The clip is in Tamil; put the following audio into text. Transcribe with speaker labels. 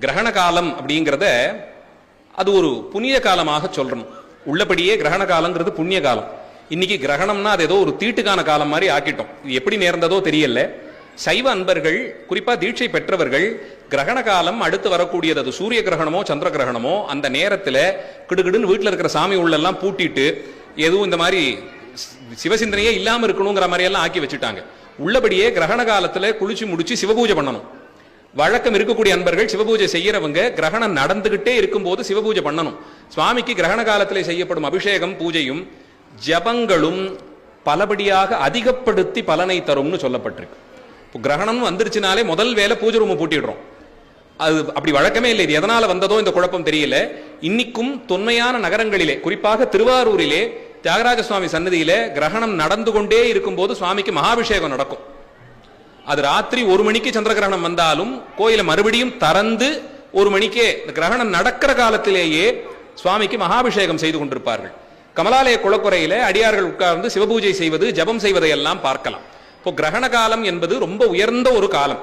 Speaker 1: கிரகண காலம் அப்படிங்கிறத அது ஒரு புண்ணிய காலமாக சொல்றோம். உள்ளபடியே கிரகண காலங்கிறது புண்ணிய காலம். இன்னைக்கு கிரகணம்னா அது ஏதோ ஒரு தீட்டுக்கான காலம் மாதிரி ஆக்கிட்டோம். இது எப்படி நேர்ந்ததோ தெரியல. சைவ அன்பர்கள், குறிப்பா தீட்சை பெற்றவர்கள், கிரகண காலம் அடுத்து வரக்கூடியது, அது சூரிய கிரகணமோ சந்திர கிரகணமோ, அந்த நேரத்துல கிடுகிடுன்னு வீட்டில் இருக்கிற சாமி உள்ளெல்லாம் பூட்டிட்டு எதுவும் இந்த மாதிரி சிவசிந்தனையே இல்லாம இருக்கணுங்கிற மாதிரி எல்லாம் ஆக்கி வச்சுட்டாங்க. உள்ளபடியே கிரகண காலத்துல குளிச்சு முடிச்சு சிவபூஜை பண்ணணும். வழக்கம் இருக்கக்கூடிய அன்பர்கள் சிவபூஜை செய்யறவங்க கிரகணம் நடந்துகிட்டே இருக்கும்போது சிவபூஜை பண்ணணும். சுவாமிக்கு கிரகண காலத்தில் செய்யப்படும் அபிஷேகம் பூஜையும் ஜபங்களும் பலபடியாக அதிகப்படுத்தி பலனை தரும்னு சொல்லப்பட்டிருக்கு. கிரகணம் வந்துருச்சுனாலே முதல் வேலை பூஜை ரூம் பூட்டிடுறோம். அது அப்படி வழக்கமே இல்லை. இது எதனால வந்ததோ இந்த குழப்பம் தெரியல. இன்னைக்கும் தொன்மையான நகரங்களிலே, குறிப்பாக திருவாரூரிலே தியாகராஜ சுவாமி சன்னதியில கிரகணம் நடந்து கொண்டே இருக்கும் போது சுவாமிக்கு மகாபிஷேகம் நடக்கும். அது ராத்திரி 1 மணிக்கு சந்திர கிரகணம் வந்தாலும் கோயிலை மறுபடியும் திறந்து 1 மணிக்கே கிரகணம் நடக்கிற காலத்திலேயே சுவாமிக்கு மகாபிஷேகம் செய்து கொண்டிருப்பார்கள். கமலாலய குளக்குறையில அடியார்கள் உட்கார்ந்து சிவபூஜை செய்வது, ஜபம் செய்வதை எல்லாம் பார்க்கலாம். இப்போ கிரகண காலம் என்பது ரொம்ப உயர்ந்த ஒரு காலம்.